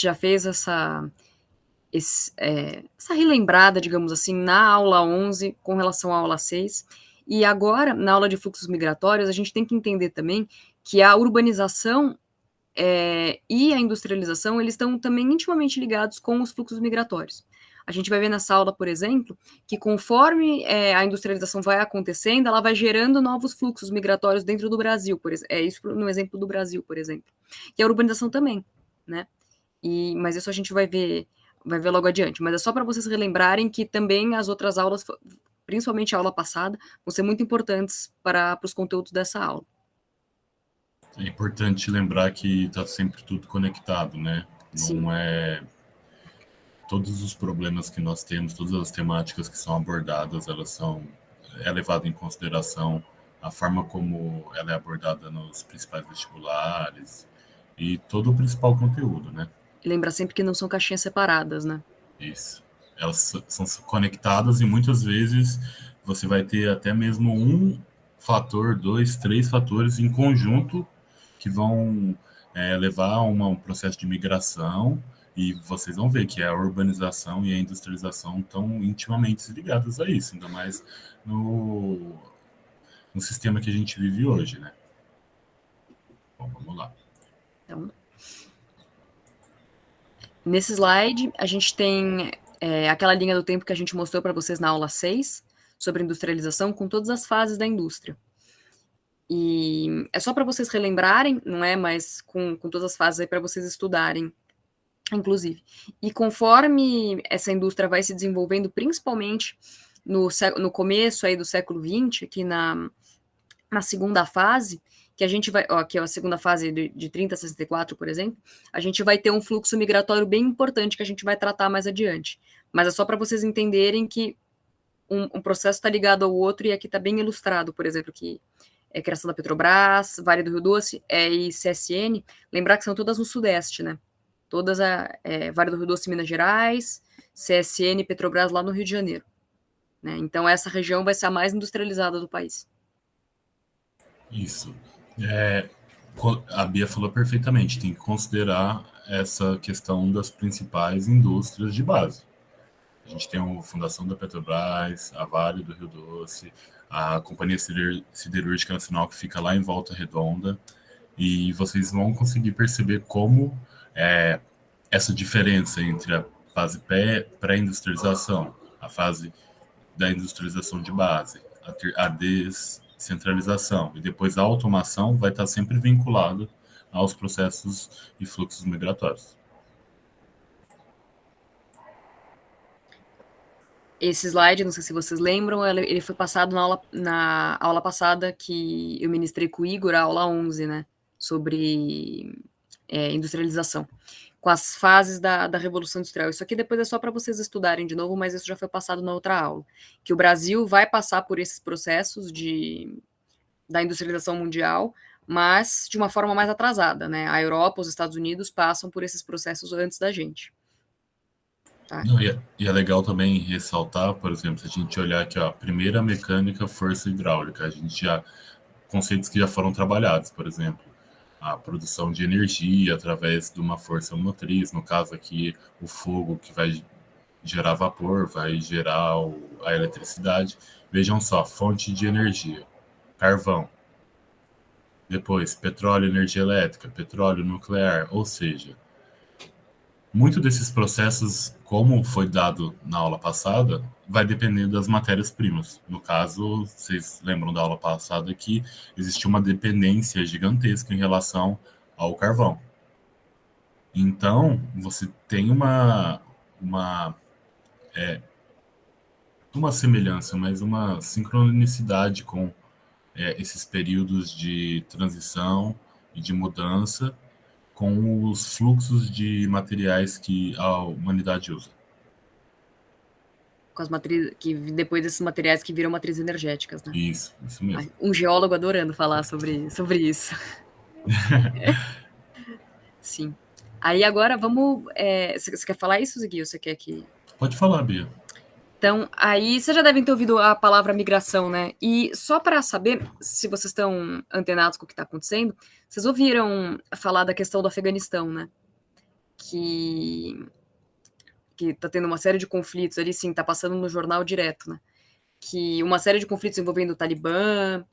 já fez essa relembrada, digamos assim, na aula 11 com relação à aula 6, e agora, na aula de fluxos migratórios, a gente tem que entender também que a urbanização e a industrialização, eles estão também intimamente ligados com os fluxos migratórios. A gente vai ver nessa aula, por exemplo, que conforme a industrialização vai acontecendo, ela vai gerando novos fluxos migratórios dentro do Brasil, isso no exemplo do Brasil, por exemplo. E a urbanização também, né? Mas isso a gente vai ver logo adiante. Mas é só para vocês relembrarem que também as outras aulas, principalmente a aula passada, vão ser muito importantes para os conteúdos dessa aula. É importante lembrar que está sempre tudo conectado, né? Sim. Não é... Todos os problemas que nós temos, todas as temáticas que são abordadas, é levado em consideração a forma como ela é abordada nos principais vestibulares e todo o principal conteúdo, né? Lembra sempre que não são caixinhas separadas, né? Isso. Elas são conectadas e muitas vezes você vai ter até mesmo um fator, 2, 3 fatores em conjunto que vão levar a um processo de migração, e vocês vão ver que a urbanização e a industrialização estão intimamente ligadas a isso, ainda mais no sistema que a gente vive hoje, né? Bom, vamos lá. Então, nesse slide, a gente tem aquela linha do tempo que a gente mostrou para vocês na aula 6, sobre industrialização, com todas as fases da indústria. E é só para vocês relembrarem, não é? Mas com todas as fases aí para vocês estudarem, inclusive. E conforme essa indústria vai se desenvolvendo, principalmente no começo aí do século XX, aqui na segunda fase, que a gente vai, que é a segunda fase de 30 a 64, por exemplo, a gente vai ter um fluxo migratório bem importante que a gente vai tratar mais adiante. Mas é só para vocês entenderem que um processo está ligado ao outro, e aqui está bem ilustrado, por exemplo, que é criação da Petrobras, Vale do Rio Doce e CSN, lembrar que são todas no Sudeste, né? Todas Vale do Rio Doce, Minas Gerais, CSN e Petrobras lá no Rio de Janeiro. Né? Então, essa região vai ser a mais industrializada do país. Isso. A Bia falou perfeitamente, tem que considerar essa questão das principais indústrias de base. A gente tem a fundação da Petrobras, a Vale do Rio Doce, a Companhia Siderúrgica Nacional, que fica lá em Volta Redonda, e vocês vão conseguir perceber como essa diferença entre a fase pré-industrialização, a fase da industrialização de base, a descentralização e depois a automação vai estar sempre vinculado aos processos e fluxos migratórios. Esse slide, não sei se vocês lembram, ele foi passado na aula passada que eu ministrei com o Igor, a aula 11, né, sobre industrialização, com as fases da Revolução Industrial. Isso aqui depois é só para vocês estudarem de novo, mas isso já foi passado na outra aula, que o Brasil vai passar por esses processos da industrialização mundial, mas de uma forma mais atrasada, né? A Europa, os Estados Unidos passam por esses processos antes da gente. Tá? Não, e é legal também ressaltar, por exemplo, se a gente olhar aqui, ó, primeira mecânica, força hidráulica, a gente já conceitos que já foram trabalhados, por exemplo, a produção de energia através de uma força motriz, no caso aqui o fogo que vai gerar vapor, vai gerar a eletricidade. Vejam só, fonte de energia, carvão. Depois, petróleo, energia elétrica, petróleo nuclear, ou seja, muito desses processos, como foi dado na aula passada, vai depender das matérias-primas. No caso, vocês lembram da aula passada que existia uma dependência gigantesca em relação ao carvão. Então, você tem uma semelhança, mas uma sincronicidade com esses períodos de transição e de mudança com os fluxos de materiais que a humanidade usa. Com as matrizes, que depois desses materiais que viram matrizes energéticas, né? Isso mesmo. Um geólogo adorando falar sobre isso. Sim. Aí agora vamos... você quer falar isso, Zigui, ou você quer que... Pode falar, Bia. Então, aí vocês já devem ter ouvido a palavra migração, né? E só para saber se vocês estão antenados com o que está acontecendo, vocês ouviram falar da questão do Afeganistão, né? que está tendo uma série de conflitos ali, sim, está passando no jornal direto, né? Que uma série de conflitos envolvendo o Talibã,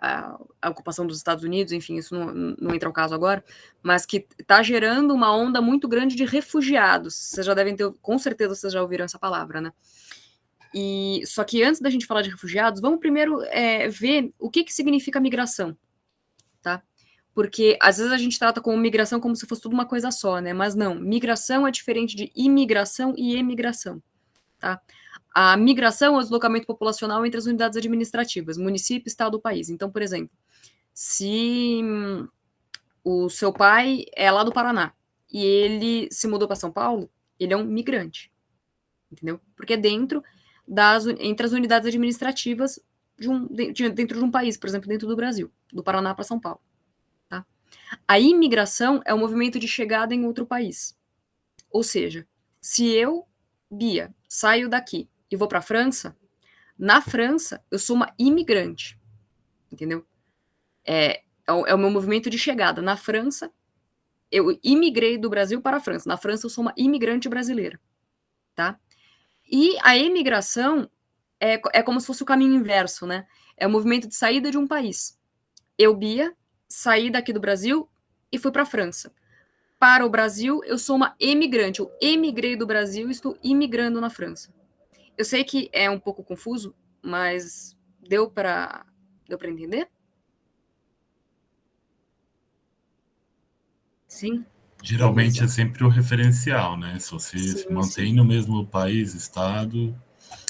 a ocupação dos Estados Unidos, enfim, isso não entra ao caso agora, mas que está gerando uma onda muito grande de refugiados. Vocês já devem ter, com certeza vocês já ouviram essa palavra, né? E só que antes da gente falar de refugiados, vamos primeiro ver o que significa migração, tá? Porque às vezes a gente trata como migração como se fosse tudo uma coisa só, né? Mas não, migração é diferente de imigração e emigração, tá? A migração é o deslocamento populacional entre as unidades administrativas, município, estado ou país. Então, por exemplo, se o seu pai é lá do Paraná e ele se mudou para São Paulo, ele é um migrante, entendeu? Porque é entre as unidades administrativas dentro de um país, por exemplo, dentro do Brasil, do Paraná para São Paulo. Tá? A imigração é o movimento de chegada em outro país. Ou seja, se eu, Bia, saio daqui e vou para a França, na França eu sou uma imigrante, entendeu? É o meu movimento de chegada. Na França, eu imigrei do Brasil para a França. Na França eu sou uma imigrante brasileira, tá? E a emigração é como se fosse o caminho inverso, né? É o movimento de saída de um país. Eu, Bia, saí daqui do Brasil e fui para a França. Para o Brasil, eu sou uma emigrante. Eu emigrei do Brasil e estou imigrando na França. Eu sei que é um pouco confuso, mas deu para entender? Sim. Geralmente é sempre o referencial, né? Se você se mantém no mesmo país, estado.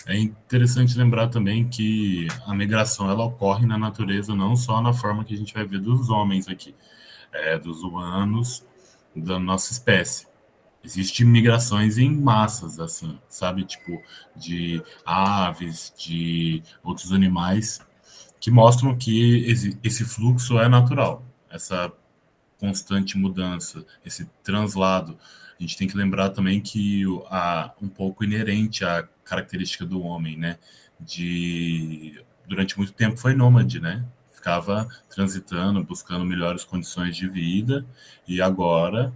É interessante lembrar também que a migração ela ocorre na natureza, não só na forma que a gente vai ver dos homens aqui, dos humanos, da nossa espécie. Existem migrações em massas, assim, sabe? Tipo, de aves, de outros animais, que mostram que esse fluxo é natural. Essa constante mudança, esse translado. A gente tem que lembrar também que um pouco inerente à característica do homem, né? Durante muito tempo foi nômade, né? Ficava transitando, buscando melhores condições de vida, e agora,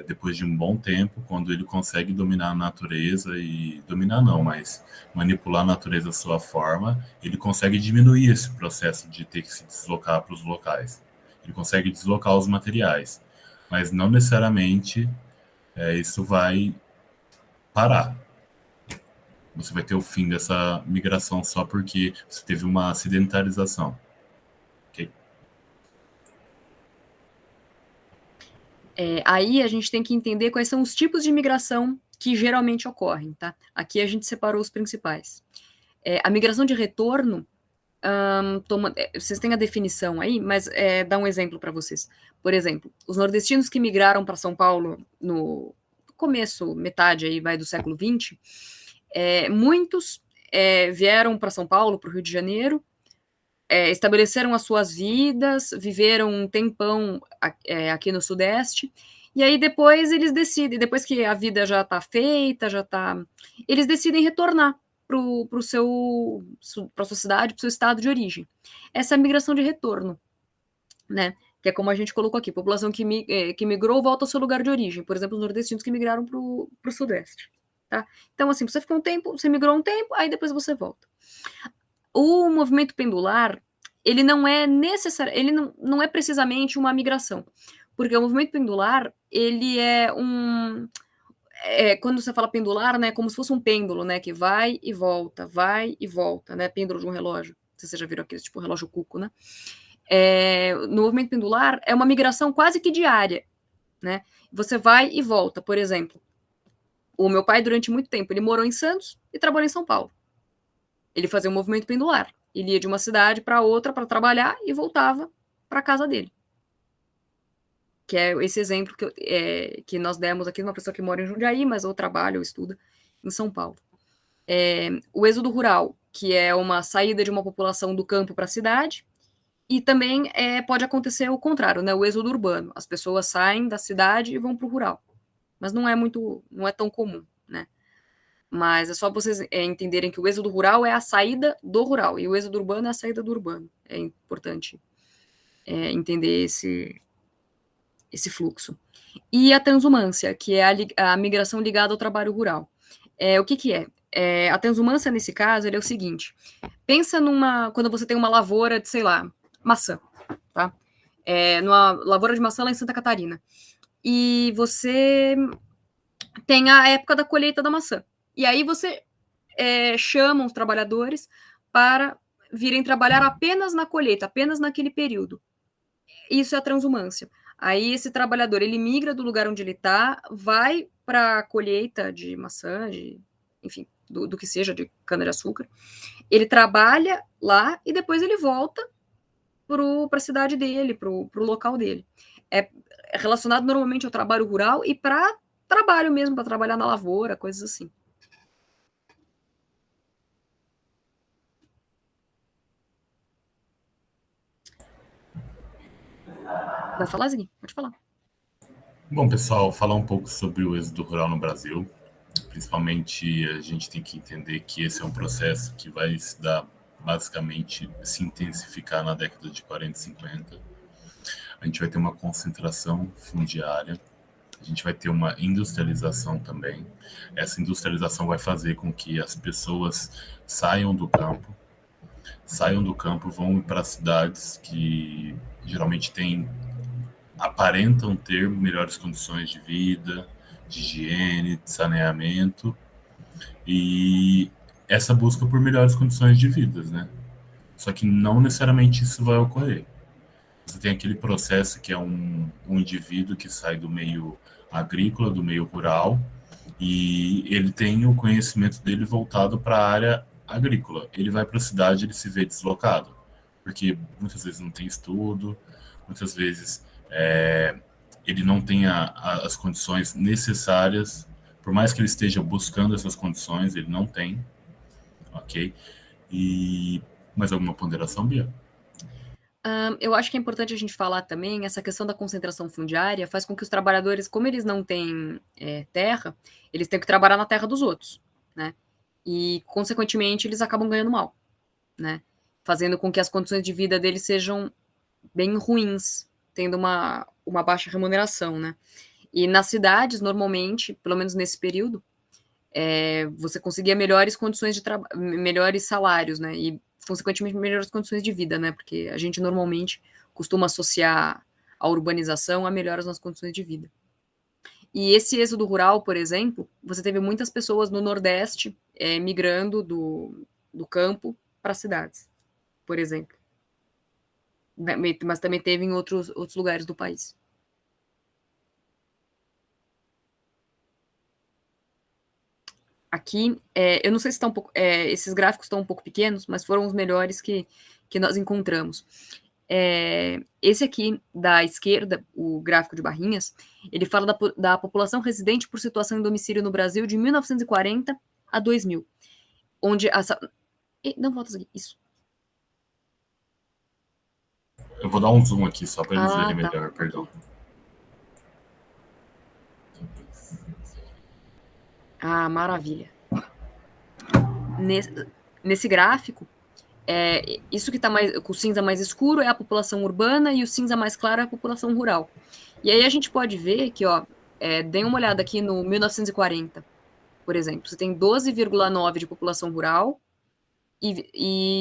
depois de um bom tempo, quando ele consegue dominar a natureza, e dominar não, mas manipular a natureza à sua forma, ele consegue diminuir esse processo de ter que se deslocar para os locais. Ele consegue deslocar os materiais, mas não necessariamente isso vai parar. Você vai ter o fim dessa migração só porque você teve uma acidentalização. Okay? Aí a gente tem que entender quais são os tipos de migração que geralmente ocorrem, tá? Aqui a gente separou os principais. A migração de retorno, vocês têm a definição aí, mas dá um exemplo para vocês. Por exemplo, os nordestinos que migraram para São Paulo no começo, metade aí vai do século XX, muitos vieram para São Paulo, para o Rio de Janeiro, estabeleceram as suas vidas, viveram um tempão aqui no Sudeste, e aí depois eles decidem, depois que a vida já está feita, eles decidem retornar para a sua cidade, para o seu estado de origem. Essa é a migração de retorno, né? Que é como a gente colocou aqui, população que migrou volta ao seu lugar de origem, por exemplo, os nordestinos que migraram para o Sudeste. Tá? Então, assim, você ficou um tempo, você migrou um tempo, aí depois você volta. O movimento pendular, ele não é necessário, ele não é precisamente uma migração, porque o movimento pendular, ele é quando você fala pendular, né, como se fosse um pêndulo, né, que vai e volta, né, pêndulo de um relógio. Vocês já viram aquele tipo relógio cuco, né? No movimento pendular, é uma migração quase que diária, né? Você vai e volta, por exemplo. O meu pai, durante muito tempo, ele morou em Santos e trabalhou em São Paulo. Ele fazia um movimento pendular. Ele ia de uma cidade para outra para trabalhar e voltava para a casa dele. Que é esse exemplo que nós demos aqui de uma pessoa que mora em Jundiaí, mas ou trabalha ou estuda em São Paulo. O êxodo rural, que é uma saída de uma população do campo para a cidade, e também pode acontecer o contrário, né? O êxodo urbano. As pessoas saem da cidade e vão para o rural. Mas não é tão comum, né? Mas é só vocês entenderem que o êxodo rural é a saída do rural, e o êxodo urbano é a saída do urbano. É importante entender esse fluxo. e a transumância, que é a migração ligada ao trabalho rural. O que é? A transumância, nesse caso, ele é o seguinte: pensa quando você tem uma lavoura de, sei lá, maçã, tá? Numa lavoura de maçã lá em Santa Catarina. E você tem a época da colheita da maçã. E aí você chama os trabalhadores para virem trabalhar apenas na colheita, apenas naquele período. Isso é a transumância. Aí esse trabalhador, ele migra do lugar onde ele está, vai para a colheita de maçã, enfim, do que seja, de cana-de-açúcar. Ele trabalha lá e depois ele volta para a cidade dele, para o local dele. É relacionado normalmente ao trabalho rural e para trabalho mesmo, para trabalhar na lavoura, coisas assim. Vai falar, Ziggy? Pode falar. Bom, pessoal, falar um pouco sobre o êxodo rural no Brasil. Principalmente, a gente tem que entender que esse é um processo que vai se dar, basicamente, se intensificar na década de 40 e 50. A gente vai ter uma concentração fundiária, a gente vai ter uma industrialização também. Essa industrialização vai fazer com que as pessoas saiam do campo, vão para cidades que geralmente aparentam ter melhores condições de vida, de higiene, de saneamento, e essa busca por melhores condições de vida, né? Só que não necessariamente isso vai ocorrer. Você tem aquele processo que é um indivíduo que sai do meio agrícola, do meio rural, e ele tem o conhecimento dele voltado para a área agrícola. Ele vai para a cidade, ele se vê deslocado, porque muitas vezes não tem estudo, muitas vezes ele não tem as condições necessárias, por mais que ele esteja buscando essas condições, ele não tem, ok? E mais alguma ponderação, Bia? Eu acho que é importante a gente falar também, essa questão da concentração fundiária faz com que os trabalhadores, como eles não têm terra, eles têm que trabalhar na terra dos outros, né? E, consequentemente, eles acabam ganhando mal, né? Fazendo com que as condições de vida deles sejam bem ruins, tendo uma baixa remuneração, né? E nas cidades, normalmente, pelo menos nesse período, você conseguia melhores condições de trabalho, melhores salários, né? E, consequentemente, melhores condições de vida, né? Porque a gente normalmente costuma associar a urbanização a melhoras nas condições de vida. E esse êxodo rural, por exemplo, você teve muitas pessoas no Nordeste migrando do campo para as cidades, por exemplo. Mas também teve em outros lugares do país. Aqui, eu não sei se está um pouco, esses gráficos estão um pouco pequenos, mas foram os melhores que nós encontramos. Esse aqui, da esquerda, o gráfico de barrinhas, ele fala da população residente por situação em domicílio no Brasil de 1940 a 2000, onde não, volta aqui, isso. Eu vou dar um zoom aqui só para eles verem melhor, perdão. Maravilha. Nesse gráfico, isso que está com o cinza mais escuro é a população urbana e o cinza mais claro é a população rural. E aí a gente pode ver que, deem uma olhada aqui no 1940, por exemplo, você tem 12,9% de população rural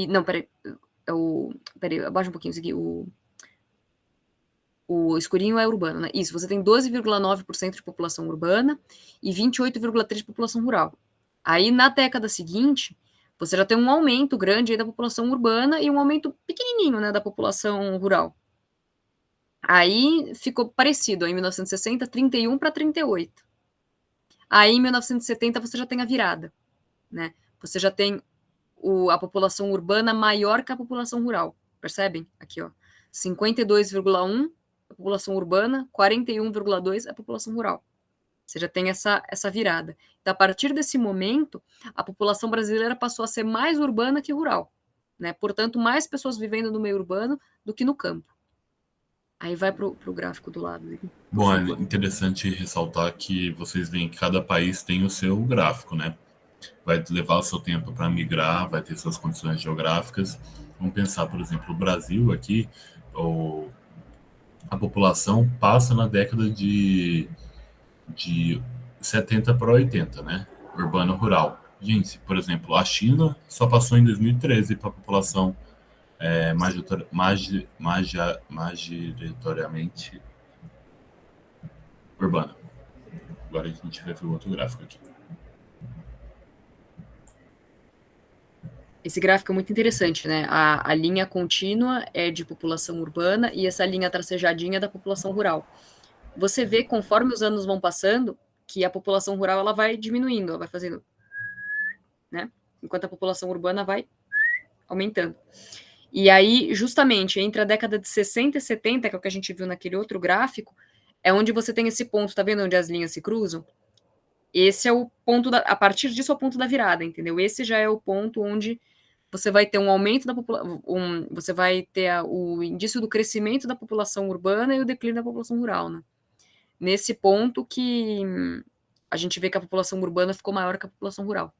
não, peraí, abaixa um pouquinho isso aqui, o escurinho é urbano, né? Isso, você tem 12,9% de população urbana e 28,3% de população rural. Aí, na década seguinte, você já tem um aumento grande aí da população urbana e um aumento pequenininho, né, da população rural. Aí, ficou parecido, aí, em 1960, 31 para 38. Aí, em 1970, você já tem a virada, né? Você já tem a população urbana maior que a população rural, percebem? Aqui, 52,1% a população urbana, 41,2% a população rural. Você já tem essa virada. Então, a partir desse momento, a população brasileira passou a ser mais urbana que rural, né? Portanto, mais pessoas vivendo no meio urbano do que no campo. Aí vai para o gráfico do lado. Bom, é interessante ressaltar que vocês veem que cada país tem o seu gráfico, né? Vai levar o seu tempo para migrar, vai ter suas condições geográficas. Vamos pensar, por exemplo, o Brasil aqui, a população passa na década de 70 para 80, né? Urbano-rural. Gente, por exemplo, a China só passou em 2013 para a população majoritariamente urbana. Agora a gente vai ver o outro gráfico aqui. Esse gráfico é muito interessante, né? A linha contínua é de população urbana e essa linha tracejadinha é da população rural. Você vê, conforme os anos vão passando, que a população rural ela vai diminuindo, ela vai fazendo, né? Enquanto a população urbana vai aumentando. E aí, justamente, entre a década de 60 e 70, que é o que a gente viu naquele outro gráfico, é onde você tem esse ponto, tá vendo onde as linhas se cruzam? Esse é o ponto, a partir disso é o ponto da virada, entendeu? Esse já é o ponto onde você vai ter um aumento da população, você vai ter o indício do crescimento da população urbana e o declínio da população rural, né? Nesse ponto que a gente vê que a população urbana ficou maior que a população rural.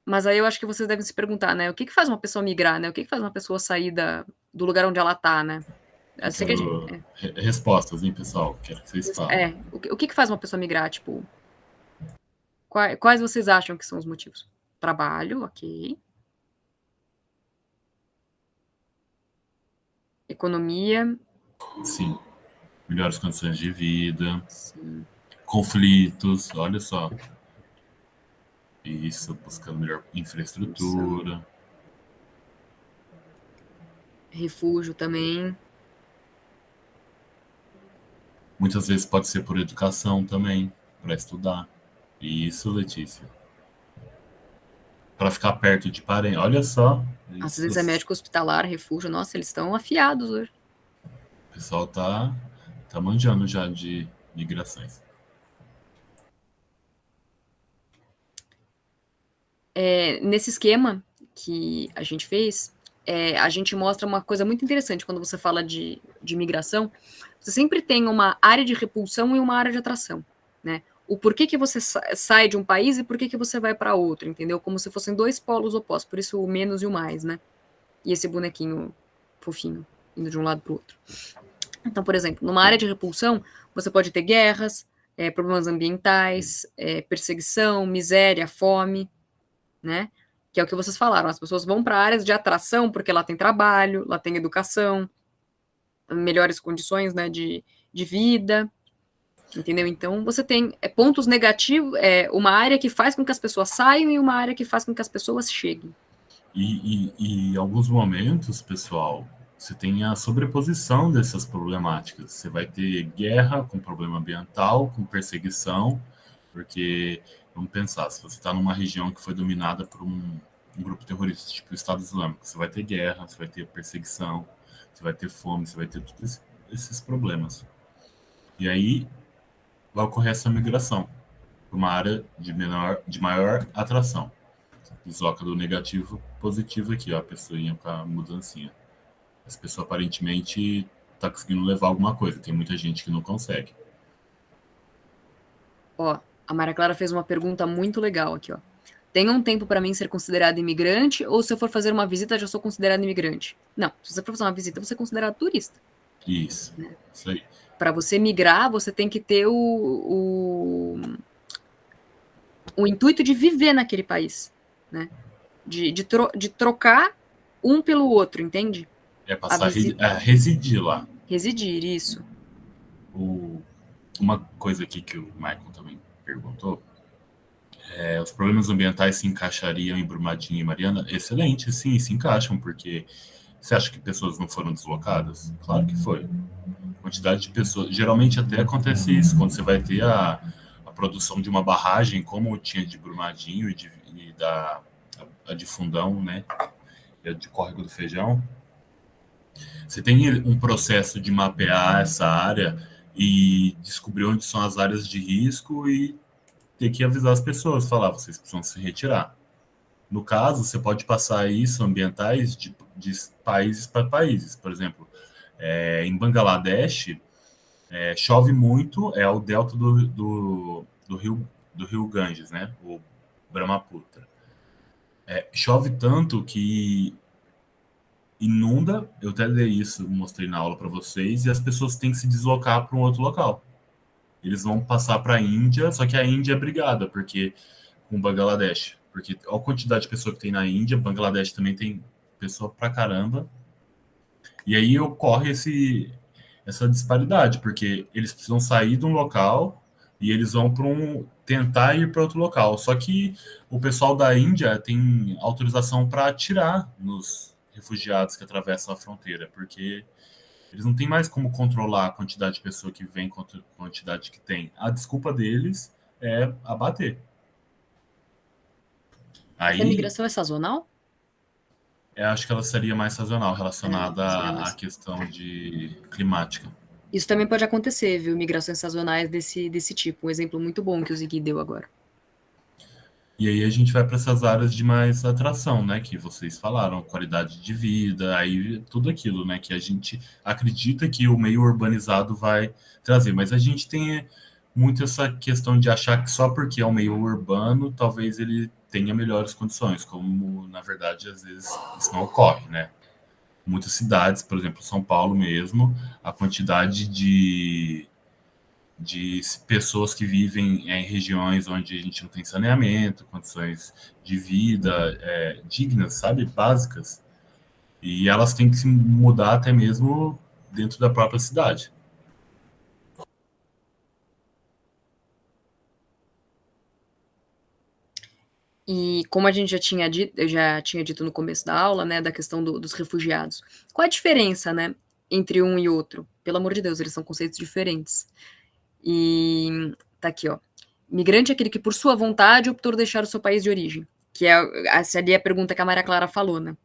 Mas aí eu acho que vocês devem se perguntar, né? O que faz uma pessoa migrar, né? O que faz uma pessoa sair do lugar onde ela tá, né? Eu sei que a gente, Respostas, hein, pessoal? Quero que vocês falem. o que faz uma pessoa migrar? Tipo, quais vocês acham que são os motivos? Trabalho, ok. Economia. Sim. Melhores condições de vida. Sim. Conflitos, olha só. Isso, buscando melhor infraestrutura. Refúgio também. Muitas vezes pode ser por educação também, para estudar. E isso, Letícia. Para ficar perto de parente. Olha só. Às vezes é médico hospitalar, refúgio. Nossa, eles estão afiados hoje. O pessoal tá manjando já de migrações. Nesse esquema que a gente fez, a gente mostra uma coisa muito interessante quando você fala de migração. Você sempre tem uma área de repulsão e uma área de atração, né? O porquê que você sai de um país e por que você vai para outro, entendeu? Como se fossem dois polos opostos, por isso o menos e o mais, né? E esse bonequinho fofinho, indo de um lado para o outro. Então, por exemplo, numa área de repulsão, você pode ter guerras, problemas ambientais, perseguição, miséria, fome, né? Que é o que vocês falaram, as pessoas vão para áreas de atração porque lá tem trabalho, lá tem educação, melhores condições, né, de vida, entendeu? Então, você tem pontos negativos, uma área que faz com que as pessoas saiam e uma área que faz com que as pessoas cheguem. E em alguns momentos, pessoal, você tem a sobreposição dessas problemáticas. Você vai ter guerra com problema ambiental, com perseguição, porque, vamos pensar, se você está numa região que foi dominada por um grupo terrorista, tipo o Estado Islâmico, você vai ter guerra, você vai ter perseguição, você vai ter fome, você vai ter todos esses problemas. E aí vai ocorrer essa migração para uma área de maior atração. Desloca do negativo positivo aqui, ó, a pessoinha com a mudancinha. Essa pessoa aparentemente está conseguindo levar alguma coisa. Tem muita gente que não consegue. Ó, a Maria Clara fez uma pergunta muito legal aqui, ó. Tem um tempo para mim ser considerado imigrante ou se eu for fazer uma visita já sou considerado imigrante? Não, se você for fazer uma visita, você é considerado turista. Isso, né? Isso aí. Para você migrar, você tem que ter o intuito de viver naquele país, né? De trocar um pelo outro, entende? É passar a residir lá. Residir, isso. Uma coisa aqui que o Michael também perguntou, os problemas ambientais se encaixariam em Brumadinho e Mariana? Excelente, sim, se encaixam, porque você acha que pessoas não foram deslocadas? Claro que foi. Quantidade de pessoas, geralmente até acontece isso, quando você vai ter a produção de uma barragem, como tinha de Brumadinho e a de Fundão, né, de Córrego do Feijão, você tem um processo de mapear essa área e descobrir onde são as áreas de risco e ter que avisar as pessoas, falar, vocês precisam se retirar. No caso, você pode passar isso ambientais de países para países. Por exemplo, em Bangladesh, Chove muito, é o delta do rio Ganges, né? O Brahmaputra. Chove tanto que inunda, eu até dei isso, mostrei na aula para vocês, e as pessoas têm que se deslocar para um outro local. Eles vão passar para a Índia, só que a Índia é brigada, porque com Bangladesh. Porque a quantidade de pessoa que tem na Índia, Bangladesh também tem pessoa pra caramba. E aí ocorre essa disparidade, porque eles precisam sair de um local e eles vão tentar ir para outro local. Só que o pessoal da Índia tem autorização para atirar nos refugiados que atravessam a fronteira, porque eles não têm mais como controlar a quantidade de pessoa que vem contra a quantidade que tem. A desculpa deles é abater. Essa Aí, migração é sazonal? acho que ela seria mais sazonal, relacionada Seria à mais. questão de climática. Isso também pode acontecer, viu? Migrações sazonais desse tipo. Um exemplo muito bom que o Ziggy deu agora. E aí a gente vai para essas áreas de mais atração, né? Que vocês falaram, qualidade de vida, aí tudo aquilo, né? Que a gente acredita que o meio urbanizado vai trazer. Mas a gente tem muito essa questão de achar que só porque é um meio urbano, talvez ele tenha melhores condições, como na verdade às vezes isso não ocorre, né? Muitas cidades, por exemplo, São Paulo mesmo, a quantidade de pessoas que vivem em regiões onde a gente não tem saneamento, condições de vida dignas, sabe, básicas, e elas têm que se mudar até mesmo dentro da própria cidade. E como a gente já tinha dito no começo da aula, né, da questão dos refugiados, qual a diferença, né, entre um e outro? Pelo amor de Deus, eles são conceitos diferentes. E tá aqui, ó. Migrante é aquele que, por sua vontade, optou por deixar o seu país de origem. Que essa ali é a pergunta que a Maria Clara falou, né?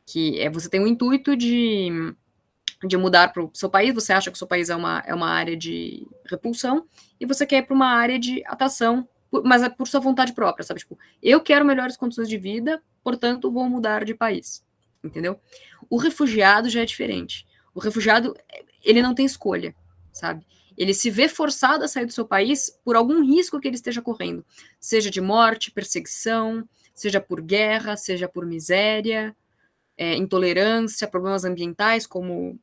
Que você tem o intuito de mudar para o seu país, você acha que o seu país é uma área de repulsão, e você quer ir para uma área de atração, mas é por sua vontade própria, sabe? Tipo, eu quero melhores condições de vida, portanto, vou mudar de país. Entendeu? O refugiado já é diferente. O refugiado, ele não tem escolha, sabe? Ele se vê forçado a sair do seu país por algum risco que ele esteja correndo, seja de morte, perseguição, seja por guerra, seja por miséria, intolerância, problemas ambientais, como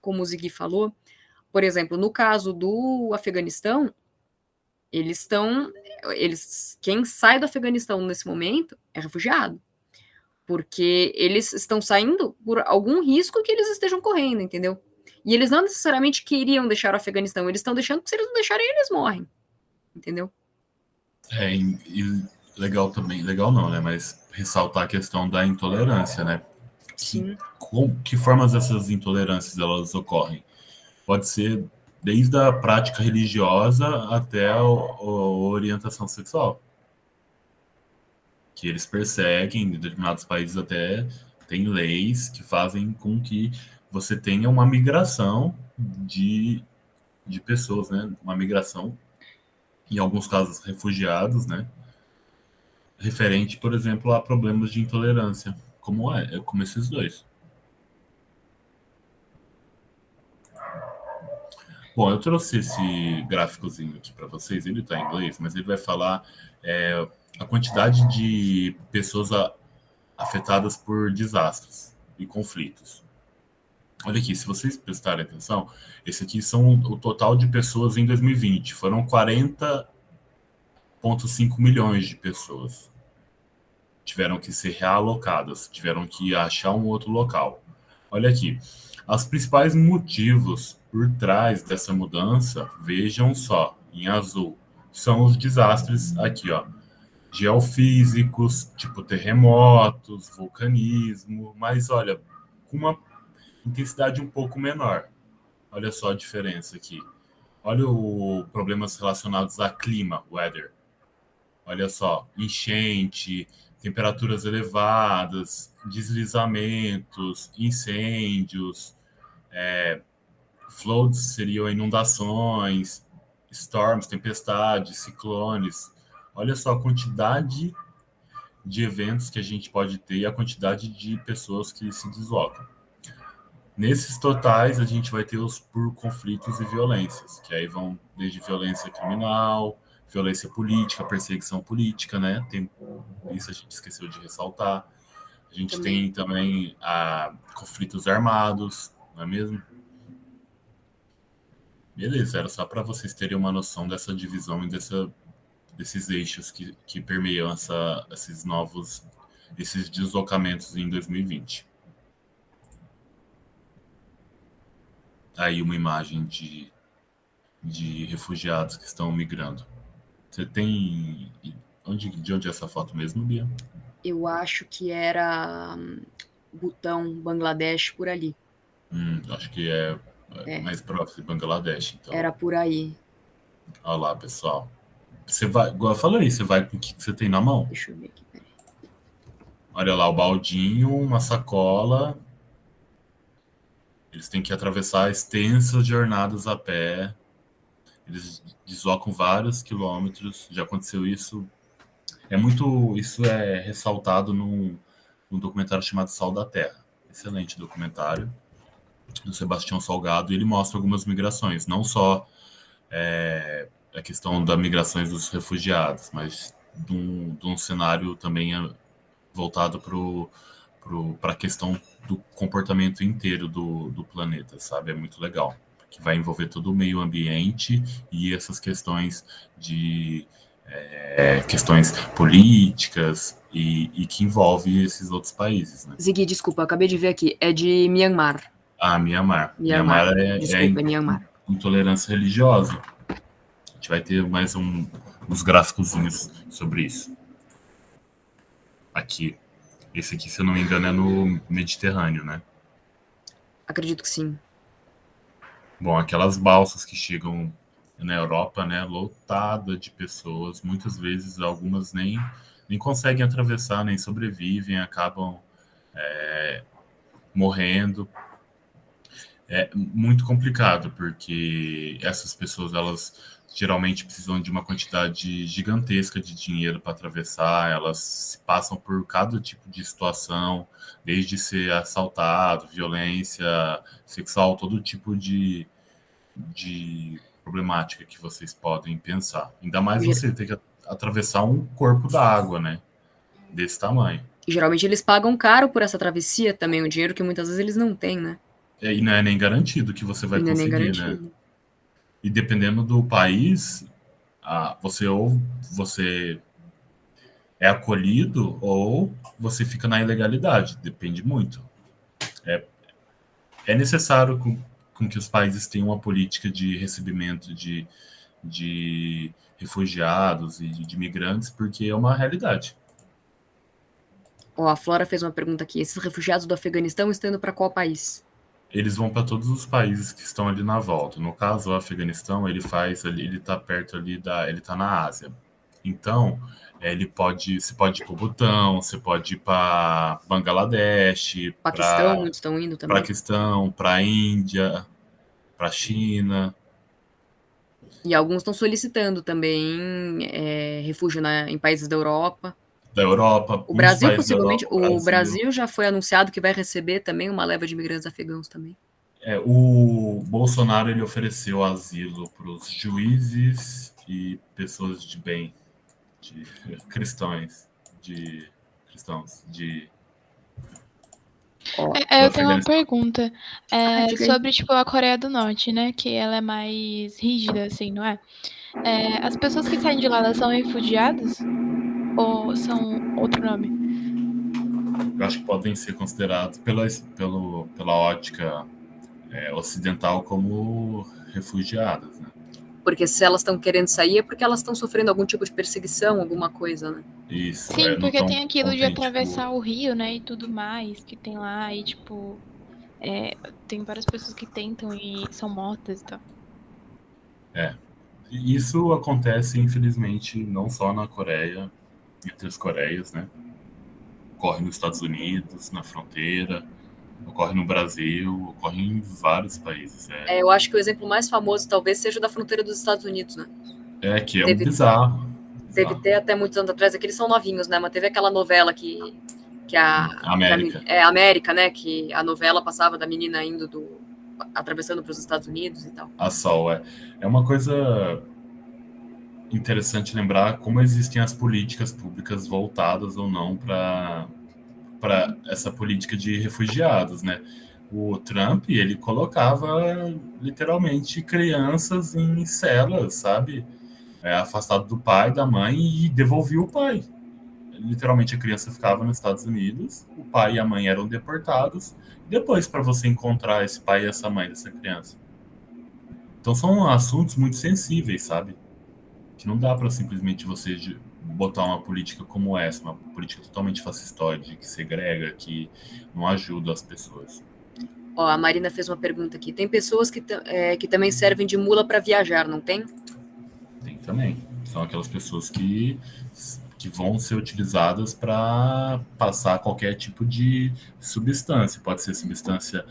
o Ziggy falou. Por exemplo, no caso do Afeganistão, quem sai do Afeganistão nesse momento é refugiado, porque eles estão saindo por algum risco que eles estejam correndo, entendeu? E eles não necessariamente queriam deixar o Afeganistão, eles estão deixando porque se eles não deixarem, eles morrem, entendeu? E legal também, legal não, né? Mas ressaltar a questão da intolerância, né? Sim. Que formas essas intolerâncias elas ocorrem? Pode ser desde a prática religiosa até a orientação sexual, que eles perseguem em determinados países, até tem leis que fazem com que você tenha uma migração de pessoas, né? Uma migração, em alguns casos, refugiados, né? Referente, por exemplo, a problemas de intolerância, como esses dois. Bom, eu trouxe esse gráficozinho aqui para vocês. Ele está em inglês, mas ele vai falar a quantidade de pessoas afetadas por desastres e conflitos. Olha aqui, se vocês prestarem atenção, esse aqui são o total de pessoas em 2020. Foram 40,5 milhões de pessoas. Tiveram que ser realocadas, tiveram que achar um outro local. Olha aqui, os principais motivos por trás dessa mudança, vejam só, em azul, são os desastres aqui, ó, geofísicos, tipo terremotos, vulcanismo, mas olha, com uma intensidade um pouco menor. Olha só a diferença aqui. Olha os problemas relacionados a clima, weather. Olha só, enchente, temperaturas elevadas, deslizamentos, incêndios, floods seriam inundações, storms, tempestades, ciclones. Olha só a quantidade de eventos que a gente pode ter e a quantidade de pessoas que se deslocam. Nesses totais, a gente vai ter os por conflitos e violências, que aí vão desde violência criminal, violência política, perseguição política, né? Isso a gente esqueceu de ressaltar. A gente Também. tem também conflitos armados, não é mesmo? Beleza, era só para vocês terem uma noção dessa divisão e desses eixos que permeiam esses deslocamentos em 2020. Aí uma imagem de refugiados que estão migrando. Você tem... De onde é essa foto mesmo, Bia? Eu acho que era Butão, Bangladesh, por ali. Acho que é mais próximo de Bangladesh, então. Era por aí. Olha lá, pessoal. Você vai, igual eu falei, você vai com o que você tem na mão? Deixa eu ver aqui, peraí. Olha lá, o baldinho, uma sacola. Eles têm que atravessar extensas jornadas a pé. Eles deslocam vários quilômetros. Já aconteceu isso. Isso é ressaltado num documentário chamado Sal da Terra. Excelente documentário do Sebastião Salgado. E ele mostra algumas migrações, não só a questão das migrações dos refugiados, mas de um cenário também voltado para a questão do comportamento inteiro do planeta, sabe? É muito legal. Que vai envolver todo o meio ambiente e essas questões questões políticas e que envolve esses outros países, né? Ziggy, desculpa, eu acabei de ver aqui. É de Myanmar. Myanmar. Myanmar É Myanmar. Intolerância religiosa. A gente vai ter mais uns gráficozinhos sobre isso. Aqui. Esse aqui, se eu não me engano, é no Mediterrâneo, né? Acredito que sim. Bom, aquelas balsas que chegam na Europa, né, lotada de pessoas, muitas vezes algumas nem conseguem atravessar, nem sobrevivem, acabam morrendo. É muito complicado, porque essas pessoas, elas geralmente precisam de uma quantidade gigantesca de dinheiro para atravessar, elas passam por cada tipo de situação, desde ser assaltado, violência sexual, todo tipo de problemática que vocês podem pensar. Ainda mais você ter que atravessar um corpo da água, né? Desse tamanho. E geralmente eles pagam caro por essa travessia também, o dinheiro que muitas vezes eles não têm, né? E não é nem garantido que você vai conseguir, né? E dependendo do país, você é acolhido ou você fica na ilegalidade. Depende muito. É necessário com que os países tenham uma política de recebimento de refugiados e de imigrantes, porque é uma realidade. A Flora fez uma pergunta aqui. Esses refugiados do Afeganistão estão indo para qual país? Eles vão para todos os países que estão ali na volta. No caso, o Afeganistão, ele está perto ali ele está na Ásia. Então, você pode ir para o Butão, você pode ir para Bangladesh, Paquistão, muitos estão indo também. Paquistão, para a Índia, para a China. E alguns estão solicitando também refúgio em países da Europa. O Brasil, possivelmente, o Brasil já foi anunciado que vai receber também uma leva de imigrantes afegãos também. O Bolsonaro, ele ofereceu asilo para os juízes e pessoas de bem, de cristãos, eu tenho uma pergunta sobre, tipo, a Coreia do Norte, né? Que ela é mais rígida, assim, não é? As pessoas que saem de lá, elas são refugiadas? Ou são outro nome? Eu acho que podem ser considerados pela ótica ocidental como refugiadas, né? Porque se elas estão querendo sair é porque elas estão sofrendo algum tipo de perseguição, alguma coisa, né? Isso. Sim, porque tem aquilo de atravessar o rio, né, e tudo mais que tem lá, e tipo, tem várias pessoas que tentam e são mortas e tal. Isso acontece, infelizmente, não só na Coreia, entre as Coreias, né? Ocorre nos Estados Unidos, na fronteira, ocorre no Brasil, ocorre em vários países. Eu acho que o exemplo mais famoso talvez seja da fronteira dos Estados Unidos, né? Que é bizarro. Teve até muitos anos atrás, aqui eles são novinhos, né? Mas teve aquela novela que que a América. a América, né? Que a novela passava da menina atravessando para os Estados Unidos e tal. A Sol, é uma coisa interessante lembrar como existem as políticas públicas voltadas ou não para essa política de refugiados, né? O Trump, ele colocava literalmente crianças em celas, sabe? Afastado do pai, da mãe, e devolvia o pai. Literalmente a criança ficava nos Estados Unidos, o pai e a mãe eram deportados, e depois para você encontrar esse pai e essa mãe dessa criança. Então são assuntos muito sensíveis, sabe? Que não dá para simplesmente você botar uma política como essa, uma política totalmente fascistoide, que segrega, que não ajuda as pessoas. Ó, a Marina fez uma pergunta aqui. Tem pessoas que também servem de mula para viajar, não tem? Tem também. São aquelas pessoas que vão ser utilizadas para passar qualquer tipo de substância. Pode ser substância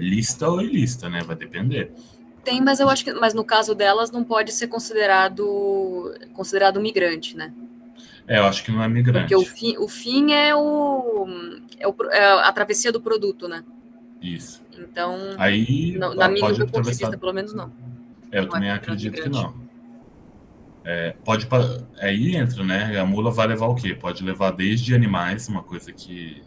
lícita ou ilícita, né? Vai depender. Tem, mas eu acho que, mas no caso delas não pode ser considerado migrante, né? Eu acho que não é migrante. Porque o fim é a travessia do produto, né? Isso. Então, aí no pode meu ponto atravessar... de vista, pelo menos não. Eu também acredito que não. Aí entra, né? A mula vai levar o quê? Pode levar desde animais, uma coisa que é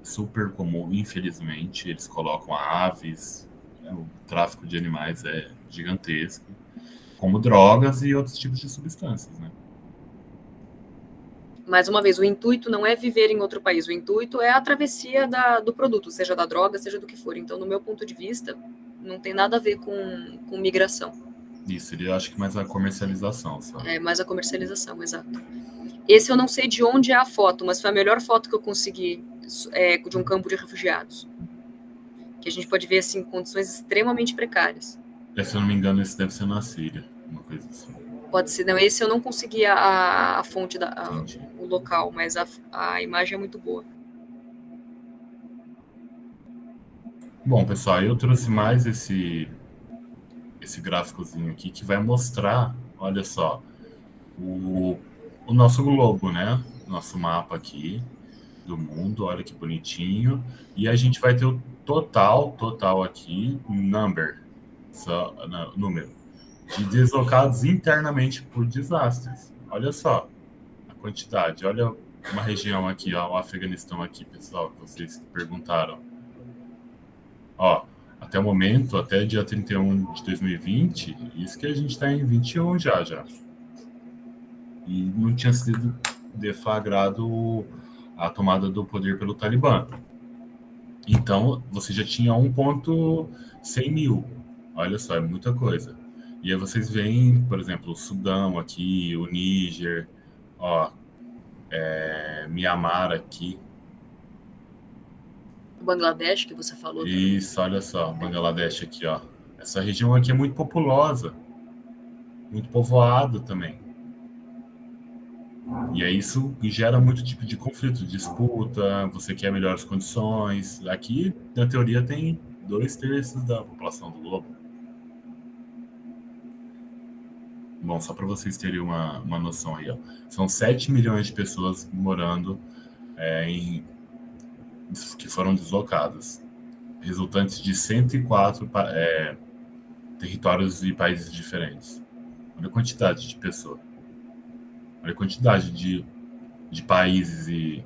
super comum, infelizmente. Eles colocam aves, o tráfico de animais é gigantesco, como drogas e outros tipos de substâncias, né? Mais uma vez, o intuito não é viver em outro país, o intuito é a travessia do produto, seja da droga, seja do que for. Então, no meu ponto de vista, não tem nada a ver com migração. Isso, ele acho que mais a comercialização, só. É mais a comercialização, exato. Esse eu não sei de onde é a foto, mas foi a melhor foto que eu consegui de um campo de refugiados. Que a gente pode ver, assim, condições extremamente precárias. Se eu não me engano, esse deve ser na Síria, uma coisa assim. Pode ser, não, esse eu não consegui a fonte, o local, mas a imagem é muito boa. Bom, pessoal, eu trouxe mais esse gráficozinho aqui que vai mostrar, olha só, o nosso globo, né? Nosso mapa aqui do mundo, olha que bonitinho. E a gente vai ter o total aqui, número, de deslocados internamente por desastres. Olha só a quantidade. Olha uma região aqui, ó, o Afeganistão aqui, pessoal, que vocês perguntaram. Ó, até o momento, até dia 31 de 2020, isso que a gente está em 21 já. E não tinha sido deflagrado a tomada do poder pelo Talibã. Então, você já tinha 1.100 mil. Olha só, é muita coisa. E aí vocês veem, por exemplo, o Sudão aqui, o Níger, ó, Mianmar aqui. O Bangladesh, que você falou. Isso, também. Olha só, Bangladesh aqui, ó. Essa região aqui é muito populosa, muito povoado também. E aí isso gera muito tipo de conflito, disputa, você quer melhores condições. Aqui, na teoria, tem 2/3 da população do globo. Bom, só para vocês terem uma noção aí, ó. São 7 milhões de pessoas morando que foram deslocadas, resultantes de 104 territórios e países diferentes. Olha a quantidade de pessoas. Olha a quantidade de países e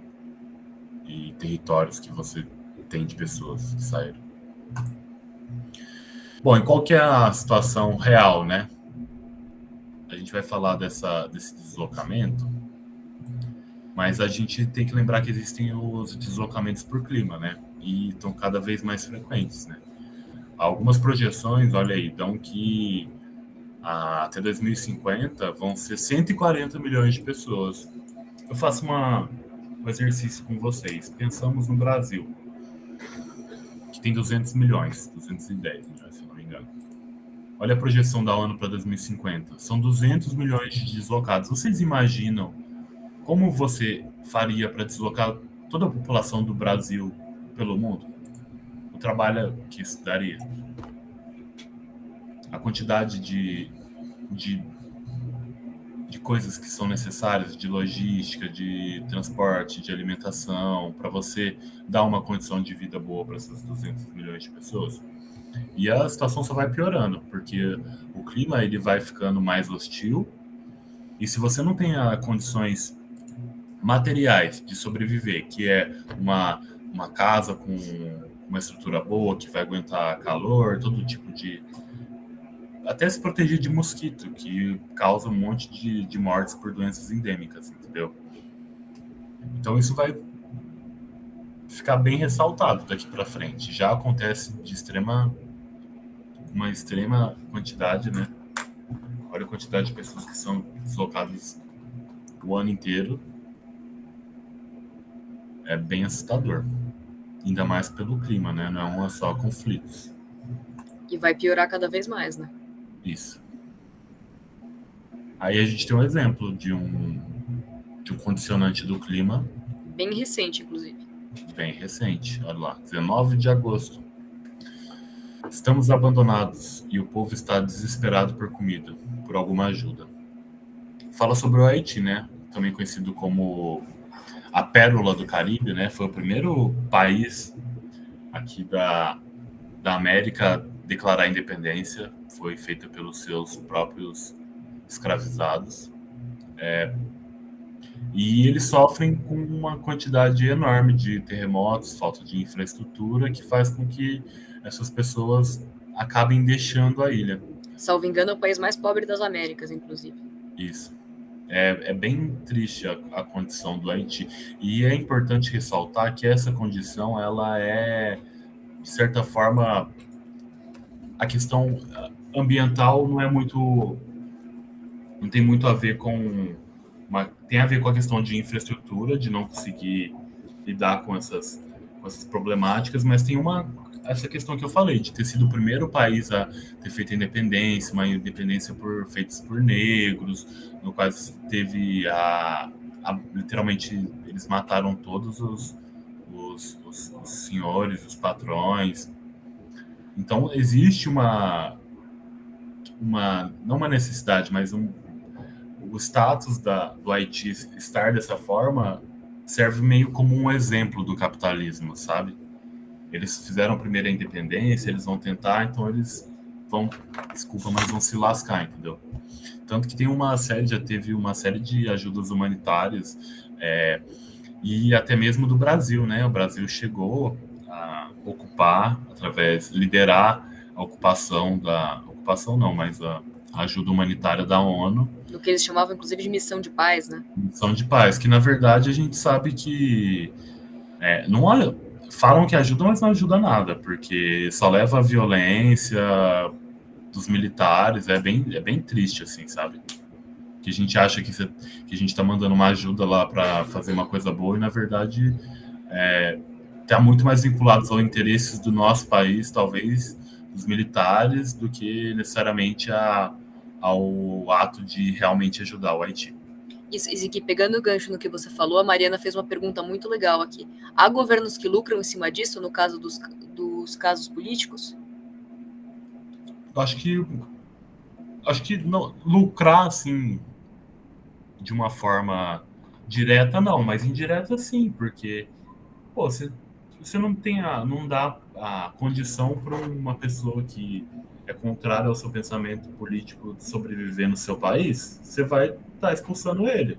territórios que você tem de pessoas que saíram. Bom, e qual que é a situação real, né? A gente vai falar desse deslocamento, mas a gente tem que lembrar que existem os deslocamentos por clima, né? E estão cada vez mais frequentes, né? Algumas projeções, olha aí, dão que até 2050 vão ser 140 milhões de pessoas. Eu faço um exercício com vocês. Pensamos no Brasil, que tem 210 milhões, se eu não me engano. Olha a projeção da ONU para 2050. São 200 milhões de deslocados. Vocês imaginam como você faria para deslocar toda a população do Brasil pelo mundo? O trabalho que isso daria? A quantidade de coisas que são necessárias, de logística, de transporte, de alimentação, para você dar uma condição de vida boa para essas 200 milhões de pessoas. E a situação só vai piorando, porque o clima ele vai ficando mais hostil, e se você não tem condições materiais de sobreviver, que é uma casa com uma estrutura boa, que vai aguentar calor, todo tipo de... Até se proteger de mosquito, que causa um monte de mortes por doenças endêmicas, entendeu? Então isso vai ficar bem ressaltado daqui para frente. Já acontece de uma extrema quantidade, né? Olha a quantidade de pessoas que são deslocadas o ano inteiro. É bem assustador. Ainda mais pelo clima, né? Não é só conflitos. E vai piorar cada vez mais, né? Isso. Aí a gente tem um exemplo de um condicionante do clima. Bem recente, inclusive. Bem recente, olha lá, 19 de agosto. Estamos abandonados e o povo está desesperado por comida, por alguma ajuda. Fala sobre o Haiti, né? Também conhecido como a Pérola do Caribe, né? Foi o primeiro país aqui da América a declarar independência. Foi feita pelos seus próprios escravizados. E eles sofrem com uma quantidade enorme de terremotos, falta de infraestrutura, que faz com que essas pessoas acabem deixando a ilha. Salvo engano, é o país mais pobre das Américas, inclusive. Isso. É bem triste a condição do Haiti. E é importante ressaltar que essa condição, ela é, de certa forma, a questão ambiental não é muito... Não tem muito a ver com... tem a ver com a questão de infraestrutura, de não conseguir lidar com essas problemáticas, mas tem essa questão que eu falei, de ter sido o primeiro país a ter feito a independência, uma independência feita por negros, no qual teve literalmente, eles mataram todos os senhores, os patrões. Então, existe não uma necessidade, mas o status do Haiti estar dessa forma serve meio como um exemplo do capitalismo, sabe? Eles fizeram a primeira independência, eles vão tentar, então eles vão se lascar, entendeu? Tanto que já teve uma série de ajudas humanitárias, e até mesmo do Brasil, né? O Brasil chegou a liderar a ocupação mas a ajuda humanitária da ONU. Do que eles chamavam, inclusive, de missão de paz, né? Missão de paz, que na verdade a gente sabe que não falam que ajuda, mas não ajuda nada, porque só leva a violência dos militares, é bem triste, assim, sabe? Que a gente acha que a gente tá mandando uma ajuda lá para fazer uma coisa boa, e na verdade tá muito mais vinculados aos interesses do nosso país, talvez, dos militares, do que necessariamente ao ato de realmente ajudar o Haiti. Isso, e aqui, pegando o gancho no que você falou, a Mariana fez uma pergunta muito legal aqui. Há governos que lucram em cima disso, no caso dos casos políticos? Acho que não, lucrar, assim, de uma forma direta, não, mas indireta, sim, porque, pô, você não dá a condição para uma pessoa que é contrária ao seu pensamento político de sobreviver no seu país, você vai estar expulsando ele.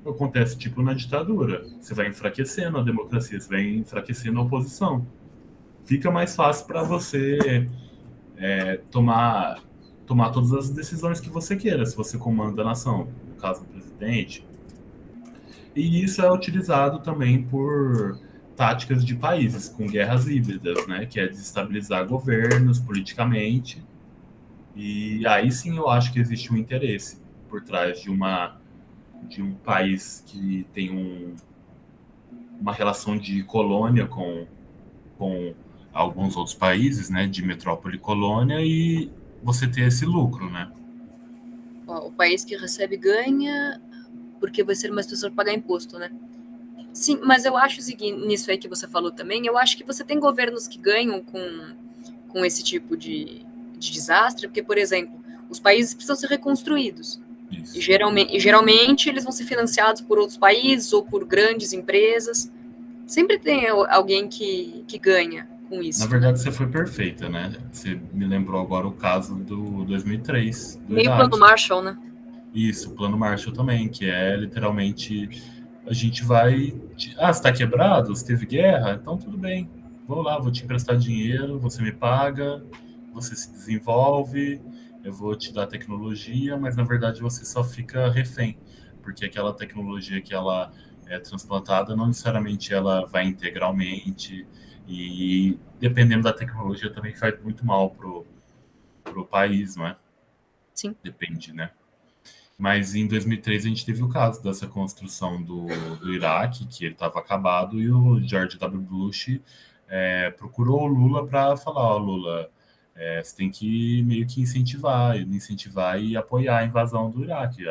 Acontece tipo na ditadura. Você vai enfraquecendo a democracia, você vai enfraquecendo a oposição. Fica mais fácil para você tomar todas as decisões que você queira, se você comanda a nação, no caso do presidente. E isso é utilizado também por táticas de países com guerras híbridas, né, que é desestabilizar governos politicamente. E aí sim eu acho que existe um interesse por trás de um país que tem uma relação de colônia com alguns outros países, né, de metrópole e colônia, e você ter esse lucro, né? O país que recebe ganha porque vai ser uma situação de pagar imposto, né? Sim, mas eu acho o seguinte, nisso aí que você falou também, eu acho que você tem governos que ganham com esse tipo de desastre, porque, por exemplo, os países precisam ser reconstruídos. Isso. E geralmente eles vão ser financiados por outros países ou por grandes empresas. Sempre tem alguém que ganha com isso. Na verdade, você foi perfeita, né? Você me lembrou agora o caso do 2003, do Meio Iraque. plano Marshall, né? Isso, o plano Marshall também, que é literalmente a gente vai. Você tá quebrado? Você teve guerra? Então tudo bem. Vou lá, vou te emprestar dinheiro, você me paga, você se desenvolve, eu vou te dar tecnologia, mas na verdade você só fica refém, porque aquela tecnologia que ela é transplantada não necessariamente ela vai integralmente e dependendo da tecnologia também faz muito mal pro país, não é? Sim. Depende, né? Mas em 2003 a gente teve o caso dessa construção do Iraque, que ele estava acabado, e o George W. Bush procurou o Lula para falar, ó, Lula, você tem que meio que incentivar e apoiar a invasão do Iraque.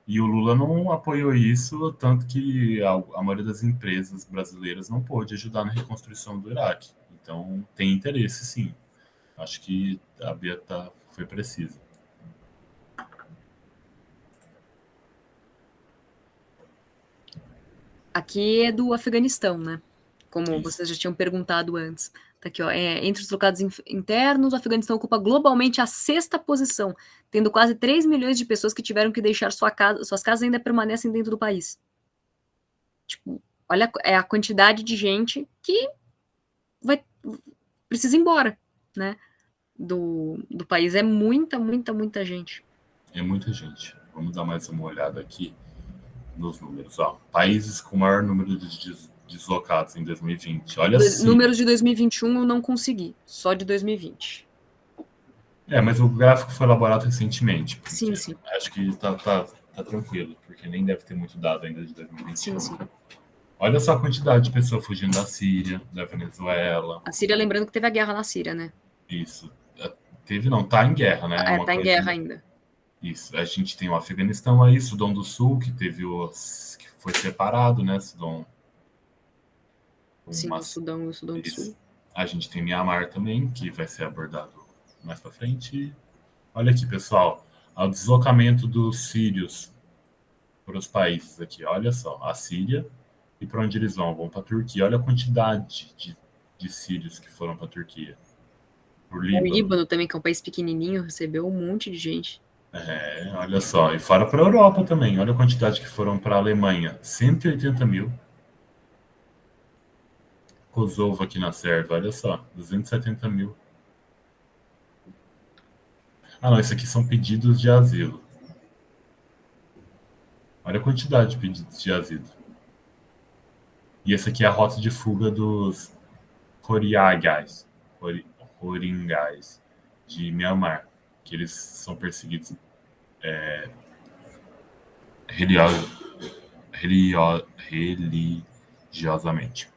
E o Lula não apoiou isso, tanto que a maioria das empresas brasileiras não pôde ajudar na reconstrução do Iraque. Então tem interesse, sim. Acho que a Bia foi precisa. Aqui é do Afeganistão, né? Como Isso. vocês já tinham perguntado antes. Tá aqui, ó. Entre os trocados internos, o Afeganistão ocupa globalmente a 6ª posição, tendo quase 3 milhões de pessoas que tiveram que deixar suas casas ainda permanecem dentro do país. Tipo, olha a quantidade de gente que precisa ir embora, né? Do país. É muita gente. É muita gente. Vamos dar mais uma olhada aqui nos números. Ó, países com maior número de deslocados em 2020. Olha assim. Números de 2021 eu não consegui, só de 2020. Mas o gráfico foi elaborado recentemente. Sim. Acho que tá tranquilo, porque nem deve ter muito dado ainda de 2021. Sim. Olha só a quantidade de pessoas fugindo da Síria, da Venezuela. A Síria, lembrando que teve a guerra na Síria, né? Isso. Tá em guerra, né? Tá em guerra ainda. Isso. A gente tem o Afeganistão aí, Sudão do Sul, que que foi separado, né? Sudão. Sim, o Sudão do Sul. A gente tem Mianmar também, que vai ser abordado mais para frente. Olha aqui, pessoal, o deslocamento dos sírios para os países aqui. Olha só, a Síria e para onde eles vão? Vão para a Turquia. Olha a quantidade de sírios que foram para a Turquia. O Líbano também, que é um país pequenininho, recebeu um monte de gente. Olha só. E fora para a Europa também. Olha a quantidade que foram para a Alemanha. 180 mil. Kosovo aqui na Sérvia, olha só. 270 mil. Não, isso aqui são pedidos de asilo. Olha a quantidade de pedidos de asilo. E essa aqui é a rota de fuga dos Rohingyas de Myanmar, que eles são perseguidos religiosamente.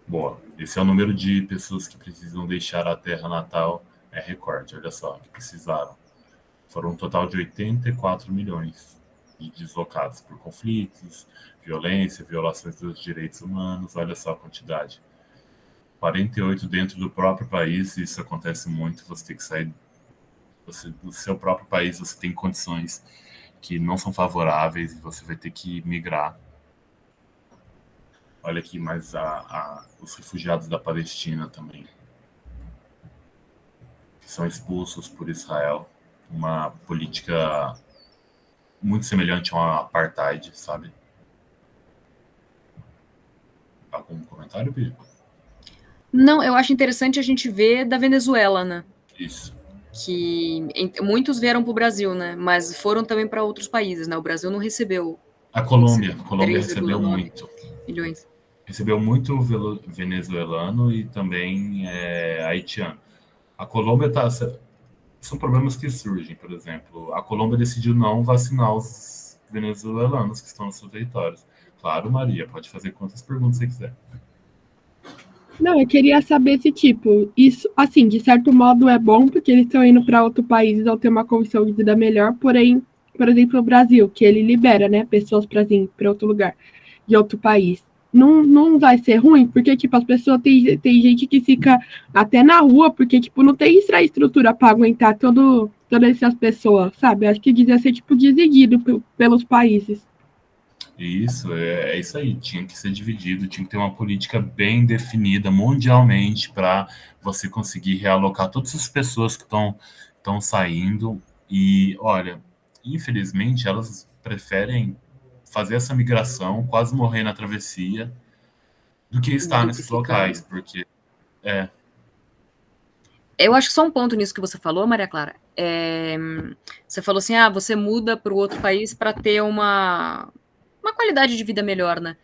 Boa. Esse é o número de pessoas que precisam deixar a terra natal, recorde, olha só, que precisaram. Foram um total de 84 milhões de deslocados por conflitos, violência, violações dos direitos humanos, olha só a quantidade. 48 dentro do próprio país, isso acontece muito, você tem que sair do seu próprio país, você tem condições que não são favoráveis e você vai ter que migrar. Olha aqui mais os refugiados da Palestina também, que são expulsos por Israel. Uma política muito semelhante a uma apartheid, sabe? Algum comentário, Bia? Não, eu acho interessante a gente ver da Venezuela, né? Isso. Que muitos vieram para o Brasil, né? Mas foram também para outros países, né? O Brasil não recebeu. A Colômbia recebeu muito. Milhões. Recebeu muito venezuelano e também haitiano. A Colômbia são problemas que surgem, por exemplo. A Colômbia decidiu não vacinar os venezuelanos que estão no seu território. Claro, Maria, pode fazer quantas perguntas você quiser. Não, eu queria saber se, isso, assim, de certo modo é bom, porque eles estão indo para outro país, vão ter uma condição de vida melhor, porém, por exemplo, o Brasil, que ele libera, né, pessoas para vir para outro lugar, de outro país. não vai ser ruim, porque, tipo, as pessoas tem gente que fica até na rua, porque, tipo, não tem infraestrutura para aguentar todas essas pessoas, sabe? Acho que devia ser, tipo, dividido pelos países. Isso, é isso aí. Tinha que ser dividido, tinha que ter uma política bem definida mundialmente para você conseguir realocar todas as pessoas que estão saindo. E, olha, infelizmente, elas preferem fazer essa migração, quase morrer na travessia, do que estar do que nesses ficar. locais, porque é, Eu acho que só um ponto nisso que você falou, Maria Clara. Você falou assim, você muda para o outro país para ter uma qualidade de vida melhor, né?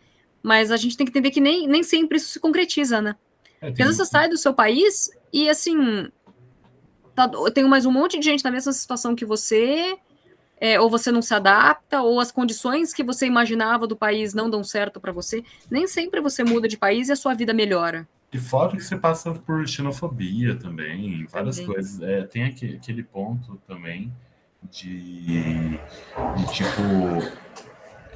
Mas a gente tem que entender que nem sempre isso se concretiza, né? Porque às vezes você sai do seu país e, assim, tem mais um monte de gente na mesma situação que você, ou você não se adapta, ou as condições que você imaginava do país não dão certo para você. Nem sempre você muda de país e a sua vida melhora. e fora que você passa por xenofobia também, várias coisas. Tem aquele ponto também de tipo,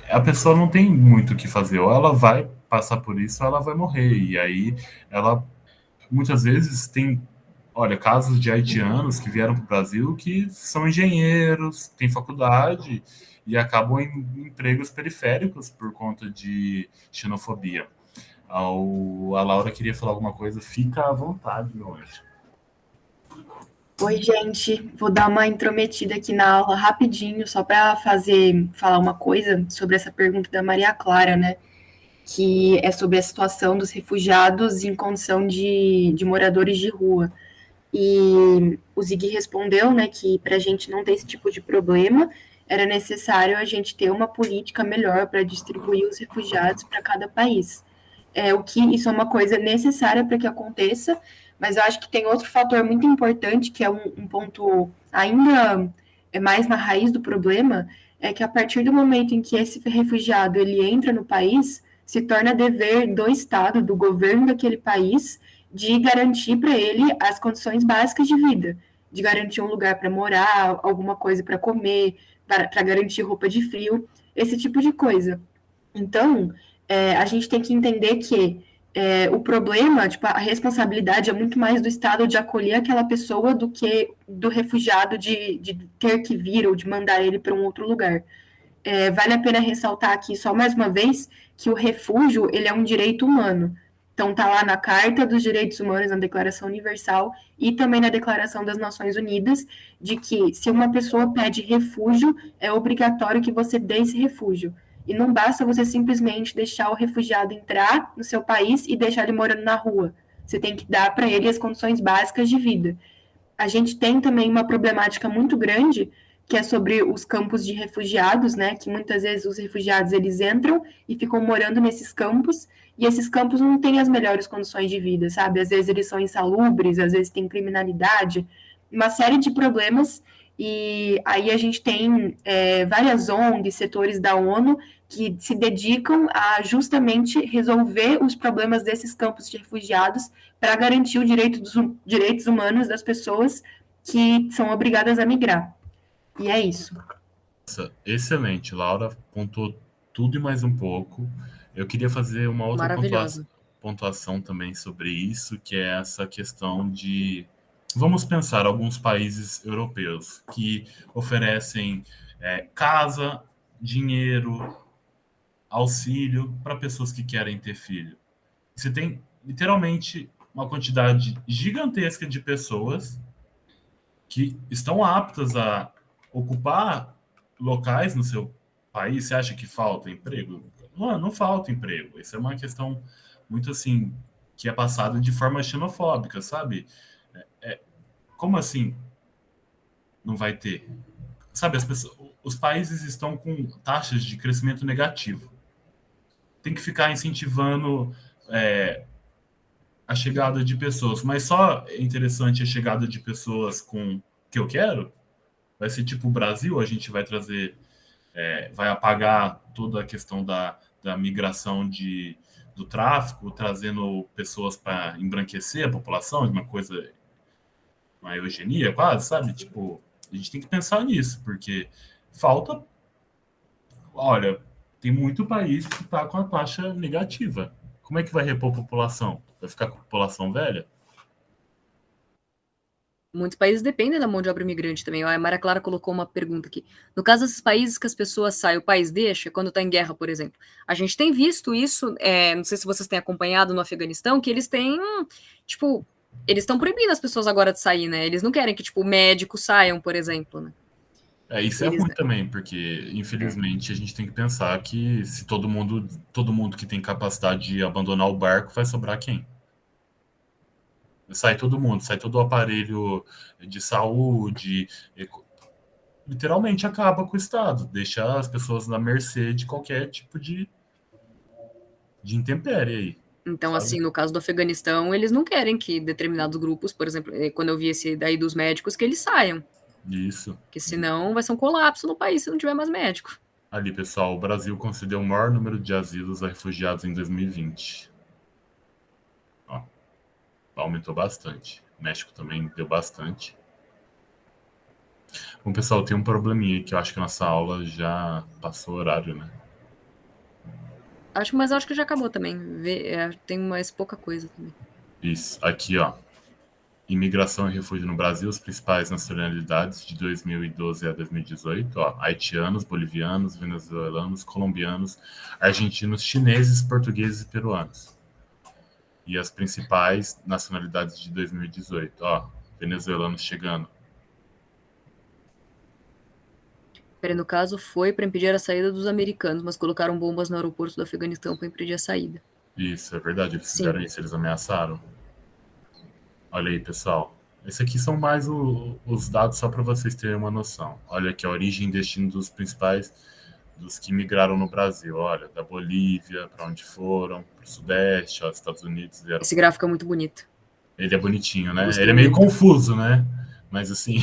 a pessoa não tem muito o que fazer, ou ela vai passar por isso, ou ela vai morrer. E aí ela muitas vezes tem, olha, casos de haitianos que vieram para o Brasil que são engenheiros, têm faculdade e acabam em empregos periféricos por conta de xenofobia. A Laura queria falar alguma coisa, fica à vontade, meu anjo. Oi, gente. Vou dar uma intrometida aqui na aula rapidinho, só para falar uma coisa sobre essa pergunta da Maria Clara, né? Que é sobre a situação dos refugiados em condição de moradores de rua. E o Ziggy respondeu, né, que para a gente não ter esse tipo de problema, era necessário a gente ter uma política melhor para distribuir os refugiados para cada país. Isso é uma coisa necessária para que aconteça, mas eu acho que tem outro fator muito importante, que é um ponto ainda mais na raiz do problema, é que a partir do momento em que esse refugiado ele entra no país, se torna dever do Estado, do governo daquele país, de garantir para ele as condições básicas de vida, de garantir um lugar para morar, alguma coisa para comer, para garantir roupa de frio, esse tipo de coisa. Então, a gente tem que entender que o problema, tipo, a responsabilidade é muito mais do Estado de acolher aquela pessoa do que do refugiado de ter que vir ou de mandar ele para um outro lugar. Vale a pena ressaltar aqui, só mais uma vez, que o refúgio ele é um direito humano. Então, está lá na Carta dos Direitos Humanos, na Declaração Universal e também na Declaração das Nações Unidas, de que se uma pessoa pede refúgio, é obrigatório que você dê esse refúgio. E não basta você simplesmente deixar o refugiado entrar no seu país e deixar ele morando na rua. Você tem que dar para ele as condições básicas de vida. A gente tem também uma problemática muito grande, que é sobre os campos de refugiados, né? Que muitas vezes os refugiados eles entram e ficam morando nesses campos, e esses campos não têm as melhores condições de vida, sabe? Às vezes eles são insalubres, às vezes tem criminalidade, uma série de problemas. E aí a gente tem várias ONGs, setores da ONU, que se dedicam a justamente resolver os problemas desses campos de refugiados para garantir o direito dos direitos humanos das pessoas que são obrigadas a migrar. E é isso. Excelente, Laura pontuou tudo e mais um pouco. Eu queria fazer uma outra pontuação também sobre isso, que é essa questão de... Vamos pensar alguns países europeus que oferecem casa, dinheiro, auxílio para pessoas que querem ter filho. Você tem literalmente uma quantidade gigantesca de pessoas que estão aptas a ocupar locais no seu país. Você acha que falta emprego? Não falta emprego. Isso é uma questão muito assim, que é passada de forma xenofóbica, sabe? Como assim não vai ter? Sabe, os países estão com taxas de crescimento negativo. Tem que ficar incentivando a chegada de pessoas, mas só é interessante a chegada de pessoas com que eu quero? Vai ser tipo o Brasil, a gente vai trazer, vai apagar toda a questão da migração do tráfico, trazendo pessoas para embranquecer a população, de uma eugenia quase, sabe? Tipo, a gente tem que pensar nisso, porque falta, olha, tem muito país que está com a taxa negativa. Como é que vai repor a população? Vai ficar com a população velha? Muitos países dependem da mão de obra imigrante também. A Maria Clara colocou uma pergunta aqui. No caso desses países que as pessoas saem, o país deixa, quando está em guerra, por exemplo. A gente tem visto isso, não sei se vocês têm acompanhado no Afeganistão, que eles têm, tipo, eles estão proibindo as pessoas agora de sair, né? Eles não querem que, tipo, médicos saiam, por exemplo, né? Isso é ruim também, porque, infelizmente, a gente tem que pensar que se todo mundo que tem capacidade de abandonar o barco, vai sobrar quem? Sai todo mundo, sai todo o aparelho de saúde, literalmente acaba com o Estado, deixa as pessoas na mercê de qualquer tipo de intempérie aí. Então, sabe? assim, no caso do Afeganistão, eles não querem que determinados grupos, por exemplo, quando eu vi esse daí dos médicos, que eles saiam. Isso. Porque senão vai ser um colapso no país se não tiver mais médico. Ali, pessoal, o Brasil concedeu o maior número de asilos a refugiados em 2020. Ó, aumentou bastante. O México também deu bastante. Bom, pessoal, tem um probleminha que eu acho que a nossa aula já passou o horário, né? Mas acho que já acabou também. Tem mais pouca coisa também. Isso. Aqui, ó. Imigração e refúgio no Brasil, as principais nacionalidades de 2012 a 2018, ó, haitianos, bolivianos, venezuelanos, colombianos, argentinos, chineses, portugueses e peruanos. E as principais nacionalidades de 2018, ó, venezuelanos chegando. No caso, foi para impedir a saída dos americanos, mas colocaram bombas no aeroporto do Afeganistão para impedir a saída. Isso, é verdade, eles fizeram isso, eles ameaçaram. Olha aí, pessoal. Esses aqui são mais os dados só para vocês terem uma noção. Olha aqui a origem e destino dos principais, dos que migraram no Brasil. Olha, da Bolívia, para onde foram, para o Sudeste, ó, Estados Unidos. Esse gráfico é muito bonito. Ele é bonitinho, né? Ele é meio confuso, né? Mas assim...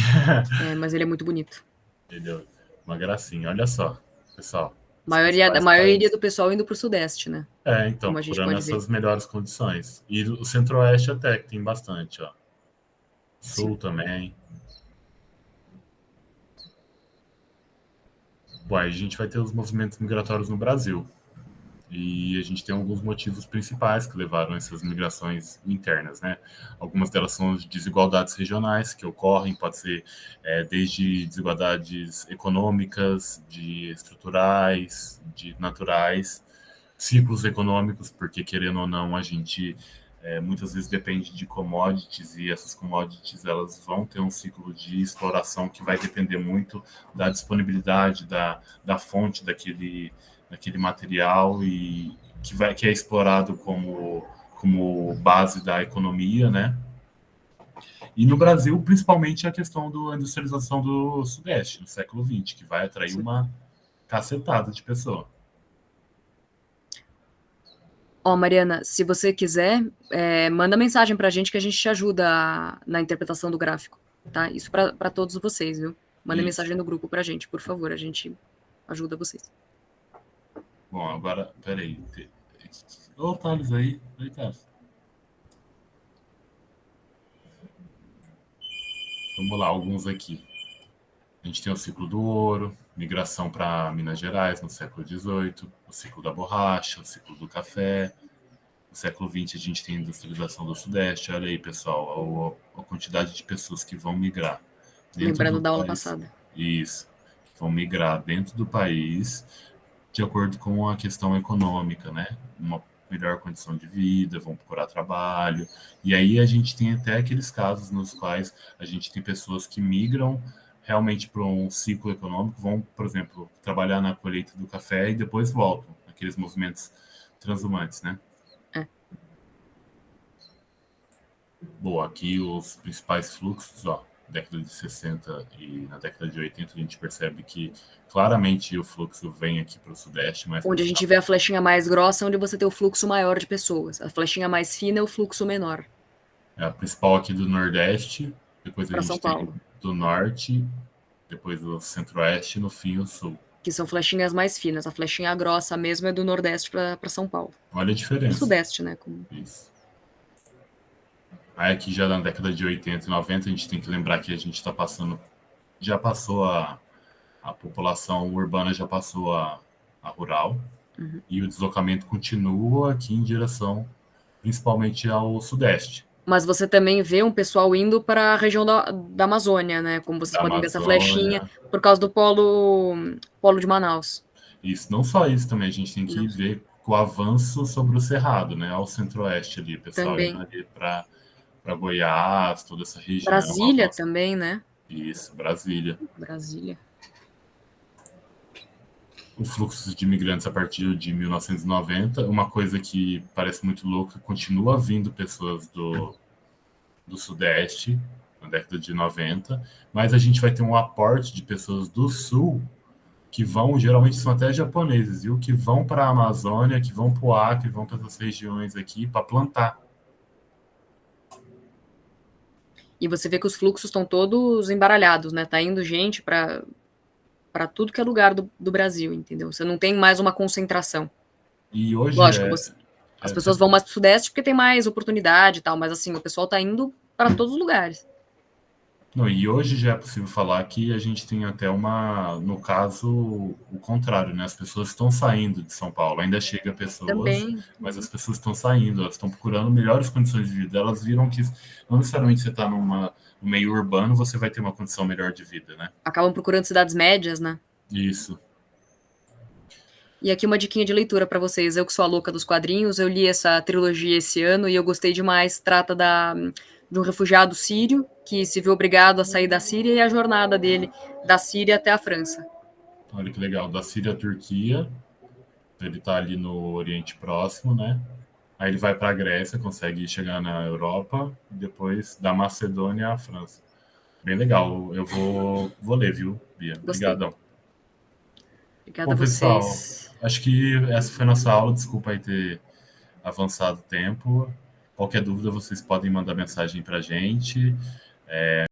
mas ele é muito bonito. Ele é uma gracinha. Olha só, pessoal. A maioria do pessoal indo para o Sudeste, né? Então, procurando essas melhores condições. E o Centro-Oeste até, que tem bastante, ó. Sul Sim. Também. Bom, aí a gente vai ter os movimentos migratórios no Brasil. E a gente tem alguns motivos principais que levaram a essas migrações internas, né? Algumas delas são as desigualdades regionais que ocorrem, pode ser desde desigualdades econômicas, de estruturais, de naturais, ciclos econômicos, porque querendo ou não, a gente muitas vezes depende de commodities e essas commodities elas vão ter um ciclo de exploração que vai depender muito da disponibilidade da fonte daquele material e que é explorado como base da economia, né? E no Brasil, principalmente a questão da industrialização do Sudeste, no século XX, que vai atrair Sim. uma cacetada de pessoa. Mariana, se você quiser, manda mensagem pra gente que a gente te ajuda na interpretação do gráfico, tá? Isso para todos vocês, viu? Manda mensagem no grupo pra gente, por favor, a gente ajuda vocês. Bom, agora, peraí. Ô, Thales aí. Oi, Thales. Vamos lá, alguns aqui. A gente tem o ciclo do ouro, migração para Minas Gerais no século XVIII, o ciclo da borracha, o ciclo do café. No século XX a gente tem a industrialização do Sudeste. Olha aí, pessoal, a quantidade de pessoas que vão migrar. Lembrando da aula passada. Isso. Vão migrar dentro do país de acordo com a questão econômica, né? Uma melhor condição de vida, vão procurar trabalho. E aí a gente tem até aqueles casos nos quais a gente tem pessoas que migram realmente para um ciclo econômico, vão, por exemplo, trabalhar na colheita do café e depois voltam, aqueles movimentos transhumantes, né? Bom, aqui os principais fluxos, ó, década de 60 e na década de 80 a gente percebe que claramente o fluxo vem aqui para o Sudeste. Onde a gente vê a flechinha mais grossa, onde você tem o fluxo maior de pessoas. A flechinha mais fina é o fluxo menor. A principal aqui do Nordeste, depois a gente tem do Norte, depois do Centro-Oeste e no fim o Sul. Que são flechinhas mais finas. A flechinha grossa mesmo é do Nordeste para São Paulo. Olha a diferença. Do Sudeste, né? Isso. Aí aqui já na década de 80 e 90 a gente tem que lembrar que a gente está passando, já passou a população urbana já passou a a rural, Uhum. e o deslocamento continua aqui em direção, principalmente ao sudeste. Mas você também vê um pessoal indo para a região da Amazônia, né? Como vocês Da podem ver essa flechinha, Amazônia. por causa do polo de Manaus. Isso, não só isso também, a gente tem que Não. ver com o avanço sobre o Cerrado, né? Ao centro-oeste ali, pessoal Também. indo ali para Goiás, toda essa região. Brasília também, né? Isso, Brasília. Brasília. O fluxo de imigrantes a partir de 1990, uma coisa que parece muito louca, continua vindo pessoas do Sudeste, na década de 90, mas a gente vai ter um aporte de pessoas do Sul que vão, geralmente são até japoneses, viu? Que vão para a Amazônia, que vão para o Acre, vão para essas regiões aqui para plantar. E você vê que os fluxos estão todos embaralhados, né? Tá indo gente para tudo que é lugar do Brasil, entendeu? Você não tem mais uma concentração. E hoje Lógico, as pessoas vão mais para o Sudeste porque tem mais oportunidade e tal, mas assim, o pessoal tá indo para todos os lugares. Não, e hoje já é possível falar que a gente tem até no caso, o contrário, né? As pessoas estão saindo de São Paulo, ainda chega pessoas, Também. mas as pessoas estão saindo, elas estão procurando melhores condições de vida. Elas viram que não necessariamente você está no meio urbano, você vai ter uma condição melhor de vida, né? Acabam procurando cidades médias, né? Isso. E aqui uma diquinha de leitura para vocês. Eu que sou a louca dos quadrinhos, eu li essa trilogia esse ano e eu gostei demais. Trata de um refugiado sírio que se viu obrigado a sair da Síria e a jornada dele da Síria até a França. Olha que legal, da Síria à Turquia, ele está ali no Oriente Próximo, né? Aí ele vai para a Grécia, consegue chegar na Europa, e depois da Macedônia à França. Bem legal, eu vou ler, viu, Bia? Obrigadão. Obrigada a pessoal, vocês. acho que essa foi a nossa aula, desculpa aí ter avançado o tempo. Qualquer dúvida, vocês podem mandar mensagem para a gente.